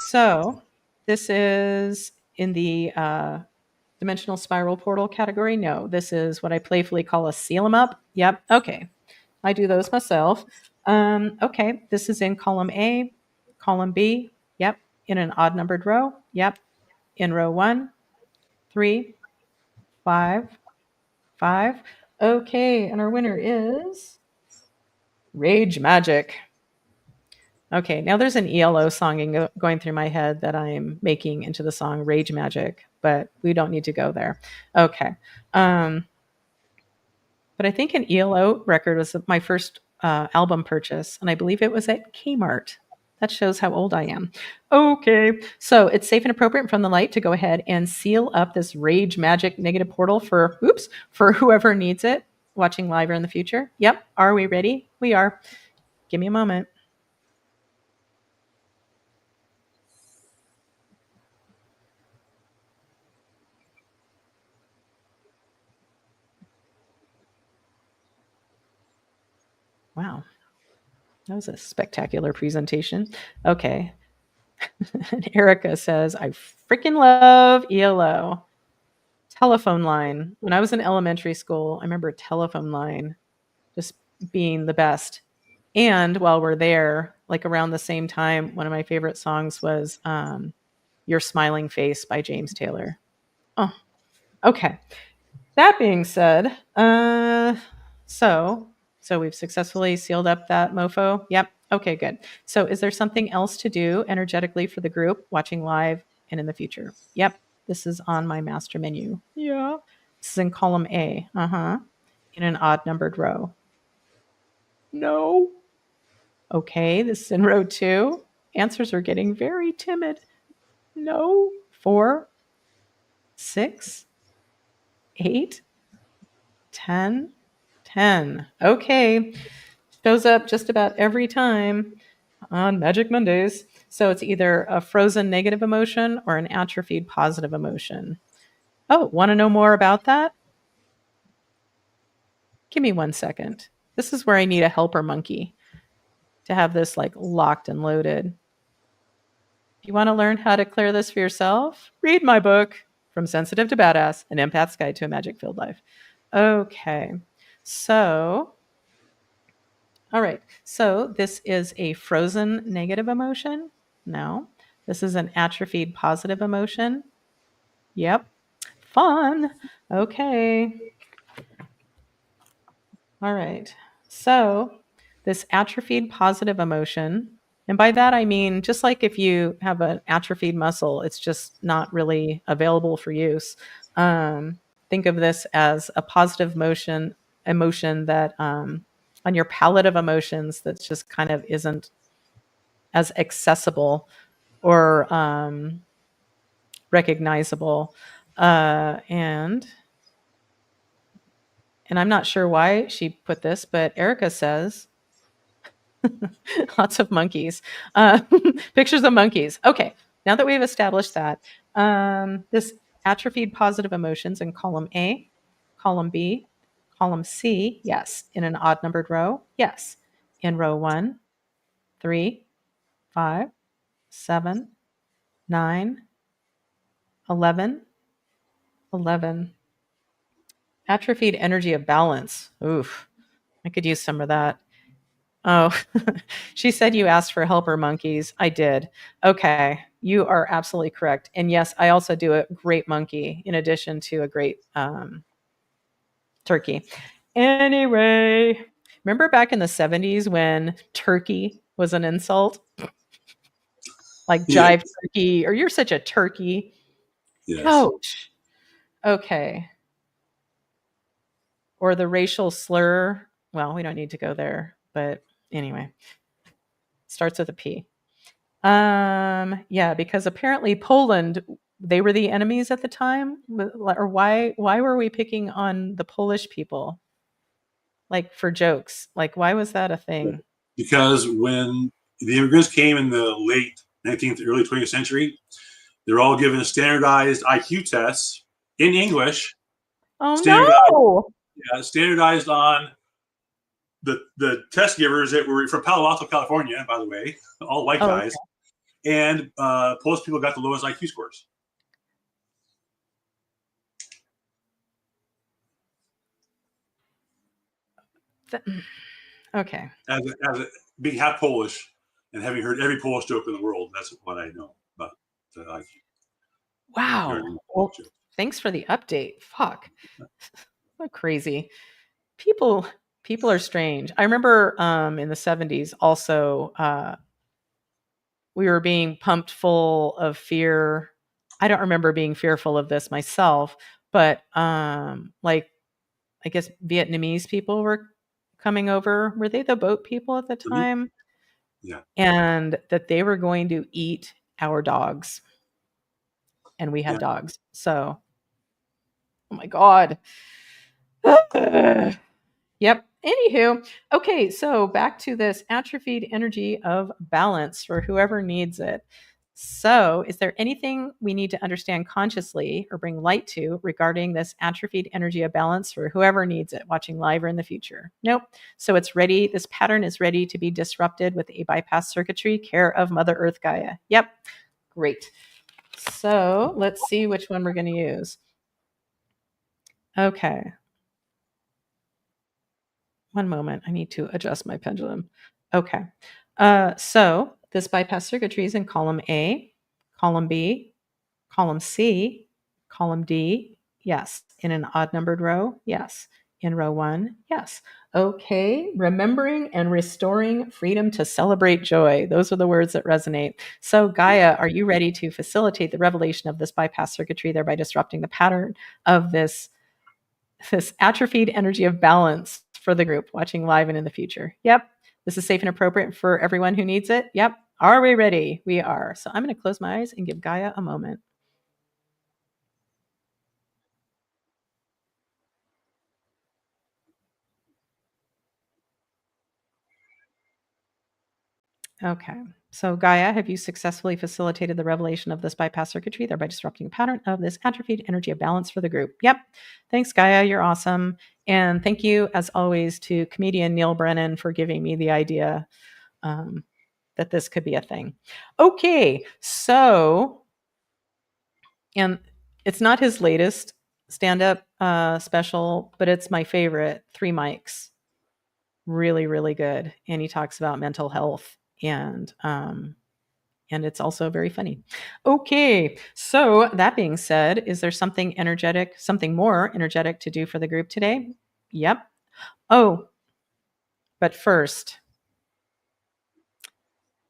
So this is in the dimensional spiral portal category. No, this is what I playfully call a seal 'em up. Yep. Okay. I do those myself. Okay. This is in column A, column B. Yep. In an odd numbered row. Yep. In row 1, 3, 5. Okay, and our winner is Rage Magic. Okay, now there's an ELO song going through my head that I'm making into the song Rage Magic, but we don't need to go there. Okay. But I think an ELO record was my first album purchase, and I believe it was at Kmart. That shows how old I am. Okay, so it's safe and appropriate from the light to go ahead and seal up this Rage Magic negative portal for whoever needs it. watching live or in the future? Yep. Are we ready? We are. Give me a moment. Wow. That was a spectacular presentation. Okay. And Erica says, I freaking love ELO. Telephone line. When I was in elementary school, I remember a telephone line just being the best. And while we're there, like around the same time, one of my favorite songs was Your Smiling Face by James Taylor. Oh, okay. That being said, so we've successfully sealed up that mofo. Yep. Okay, good. So is there something else to do energetically for the group watching live and in the future? Yep. This is on my master menu. Yeah. This is in column A. Uh-huh. In an odd numbered row. No. Okay, this is in row 2. Answers are getting very timid. No. 4, 6, 8, 10, 10. Okay. Shows up just about every time on Magic Mondays. So it's either a frozen negative emotion or an atrophied positive emotion. Oh, want to know more about that? Give me 1 second. This is where I need a helper monkey to have this like locked and loaded. If you want to learn how to clear this for yourself, read my book, From Sensitive to Badass, An Empath's Guide to a Magic-Filled Life. Okay, so, all right. So this is a frozen negative emotion. No. This is an atrophied positive emotion. Yep. Fun. Okay. All right. So this atrophied positive emotion, and by that I mean just like if you have an atrophied muscle, it's just not really available for use. Think of this as a positive emotion that on your palette of emotions that's just kind of isn't as accessible or recognizable. And I'm not sure why she put this, but Erica says lots of monkeys. Pictures of monkeys. Okay, now that we've established that, this atrophied positive emotions in column A, column B, column C, yes. In an odd numbered row, yes. In row 1, 3, 5, 7, 9, 11, 11. Atrophied energy of balance. Oof, I could use some of that. Oh, she said you asked for helper monkeys. I did. Okay, you are absolutely correct. And yes, I also do a great monkey in addition to a great turkey. Anyway, remember back in the 70s when turkey was an insult? Like
Yeah.
jive turkey, or you're such a turkey.
Yes.
Ouch. Okay. Or the racial slur. Well, we don't need to go there, but anyway, starts with a P. Yeah, because apparently Poland, they were the enemies at the time. Or why were we picking on the Polish people? Like for jokes. Like why was that a thing?
Because when the immigrants came in the late 19th, early 20th century, they're all given standardized IQ tests in English.
Oh
Standardized,
no.
standardized on the test givers that were from Palo Alto, California, by the way, all white guys. Okay. And Polish people got the lowest IQ scores.
Okay.
As being half Polish and having heard every Polish joke in the world, that's what I know about the IQ.
Wow. Well, thanks for the update. Fuck. So crazy. People are strange. I remember in the 70s also we were being pumped full of fear. I don't remember being fearful of this myself, but like I guess Vietnamese people were coming over. Were they the boat people at the time?
Mm-hmm. Yeah.
And that they were going to eat our dogs. And we had dogs. So, oh my God. Yep. Anywho, okay, so back to this atrophied energy of balance for whoever needs it. So, is there anything we need to understand consciously or bring light to regarding this atrophied energy of balance for whoever needs it, watching live or in the future? Nope. So, it's ready. This pattern is ready to be disrupted with a bypass circuitry, care of Mother Earth Gaia. Yep. Great. So, let's see which one we're going to use. Okay. One moment. I need to adjust my pendulum. Okay. So this bypass circuitry is in column A, column B, column C, column D. Yes. In an odd numbered row. Yes. In row 1. Yes. Okay. Remembering and restoring freedom to celebrate joy. Those are the words that resonate. So Gaia, are you ready to facilitate the revelation of this bypass circuitry, thereby disrupting the pattern of this atrophied energy of balance for the group watching live and in the future? Yep. This is safe and appropriate for everyone who needs it. Yep. Are we ready? We are. So I'm going to close my eyes and give Gaia a moment. Okay. So Gaia, have you successfully facilitated the revelation of this bypass circuitry, thereby disrupting the pattern of this atrophied energy of balance for the group? Yep. Thanks, Gaia. You're awesome. And thank you, as always, to comedian Neil Brennan for giving me the idea that this could be a thing. Okay. So, and it's not his latest stand-up special, but it's my favorite, Three Mics. Really, really good. And he talks about mental health and it's also very funny. Okay, so that being said, is there something energetic, something more energetic to do for the group today? Yep. Oh, but first,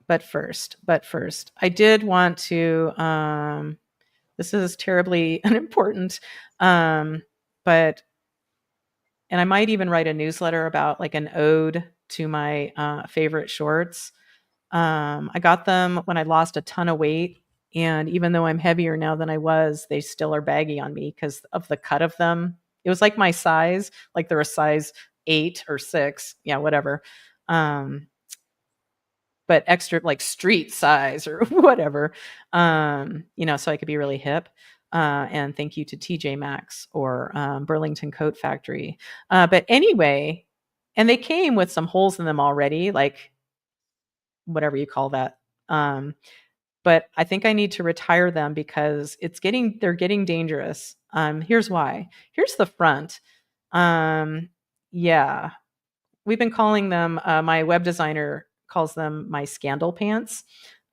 I did want to. This is terribly unimportant, but and I might even write a newsletter about like an ode to my favorite shorts. I got them when I lost a ton of weight. And even though I'm heavier now than I was, they still are baggy on me because of the cut of them. It was like my size, like they're a size 8 or 6. Yeah, whatever. But extra like street size or whatever, so I could be really hip. And thank you to TJ Maxx or Burlington Coat Factory. But anyway, and they came with some holes in them already, like whatever you call that. But I think I need to retire them because they're getting dangerous. Here's why. Here's the front. Yeah, we've been calling them, my web designer calls them my scandal pants,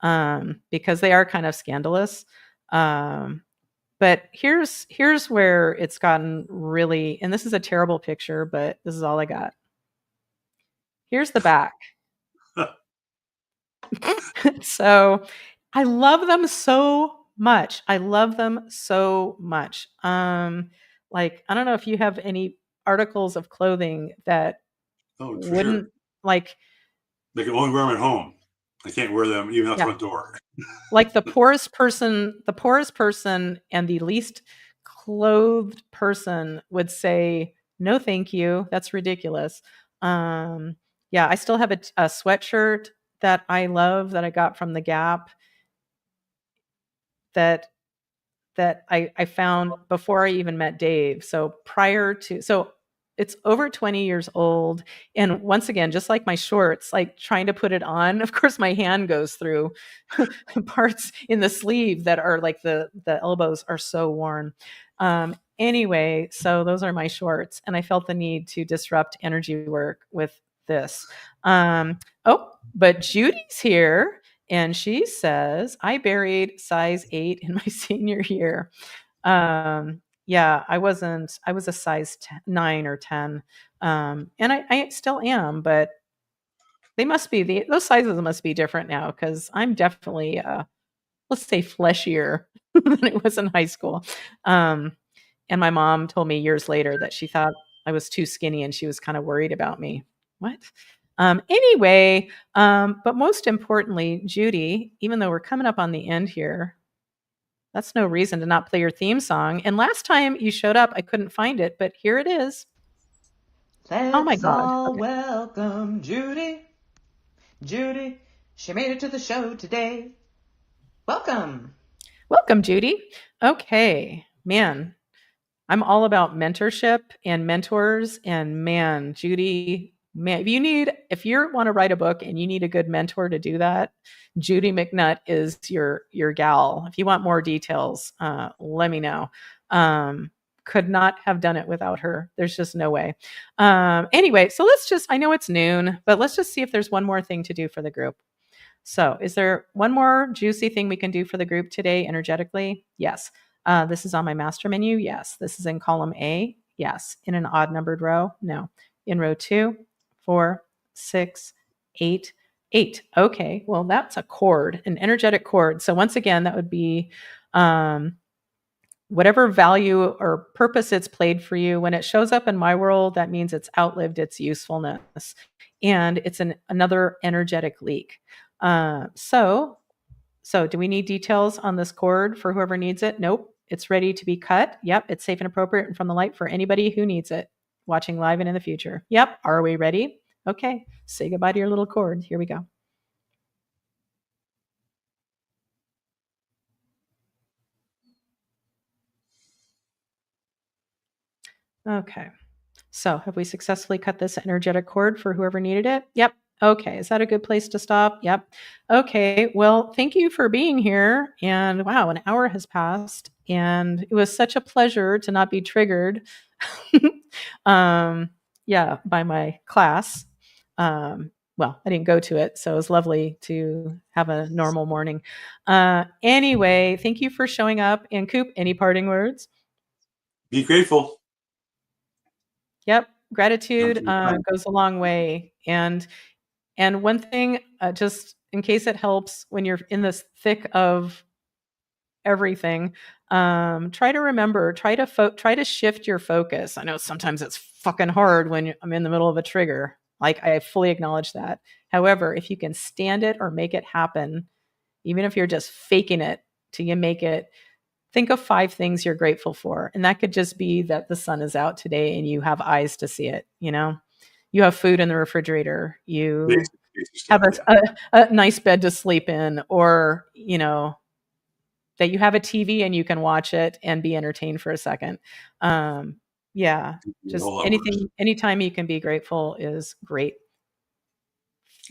because they are kind of scandalous. But here's where it's gotten really, and this is a terrible picture, but this is all I got. Here's the back. So I love them so much. Like, I don't know if you have any articles of clothing that wouldn't
sure.
like.
They can only wear them at home. I can't wear them even out the front door.
Like the poorest person and the least clothed person would say, no, thank you. That's ridiculous. Yeah, I still have a sweatshirt that I love that I got from the Gap that I found before I even met Dave. So it's over 20 years old. And once again, just like my shorts, like trying to put it on, of course, my hand goes through parts in the sleeve that are like the elbows are so worn. Anyway, so those are my shorts. And I felt the need to disrupt energy work with this. But Judy's here. And she says, I buried size 8 in my senior year. Yeah, I was a size 9 or 10. And I still am, but those sizes must be different now because I'm definitely, let's say, fleshier than I was in high school. And my mom told me years later that she thought I was too skinny and she was kind of worried about me. What? Anyway, but most importantly, Judy, even though we're coming up on the end here, that's no reason to not play your theme song. And last time you showed up, I couldn't find it, but here it is.
Let's
Oh my God.
all
Okay.
welcome Judy. Judy, she made it to the show today. Welcome.
Welcome, Judy. Okay, man, I'm all about mentorship and mentors. And man, Judy, man, if you want to write a book and you need a good mentor to do that, Judy McNutt is your gal. If you want more details, let me know. Could not have done it without her. There's just no way. Anyway, so I know it's noon, but let's just see if there's one more thing to do for the group. So is there one more juicy thing we can do for the group today energetically? Yes. This is on my master menu. Yes. This is in column A. Yes. In an odd numbered row. No. In row 2, 4, 6, 8, 8. Okay. Well, that's a chord, an energetic chord. So once again, that would be whatever value or purpose it's played for you. When it shows up in my world, that means it's outlived its usefulness and it's another energetic leak. So do we need details on this cord for whoever needs it? Nope. It's ready to be cut. Yep. It's safe and appropriate and from the light for anybody who needs it, watching live and in the future. Yep. Are we ready? Okay. Say goodbye to your little cord. Here we go. Okay. So have we successfully cut this energetic cord for whoever needed it? Yep. Okay. Is that a good place to stop? Yep. Okay. Well, thank you for being here. And wow, an hour has passed. And it was such a pleasure to not be triggered by my class. Well, I didn't go to it, so it was lovely to have a normal morning. Anyway, thank you for showing up. And Coop, any parting words?
Be grateful.
Yep. Gratitude goes a long way. And one thing, just in case it helps when you're in this thick of everything, try to remember, try to shift your focus. I know sometimes it's fucking hard when I'm in the middle of a trigger. Like, I fully acknowledge that. However, if you can stand it or make it happen, even if you're just faking it till you make it, think of 5 things you're grateful for. And that could just be that the sun is out today and you have eyes to see it. You know, you have food in the refrigerator, you have a nice bed to sleep in, or, you know, that you have a TV and you can watch it and be entertained for a second. Just anytime you can be grateful is great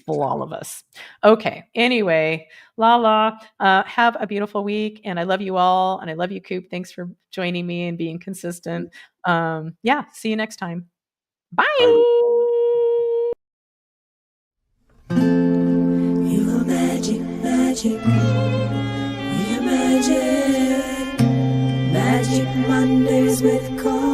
for all of us. Okay. Anyway, have a beautiful week. And I love you all. And I love you, Coop. Thanks for joining me and being consistent. See you next time. Bye.
You are magic, magic. We are magic. Magic Mondays with Carl.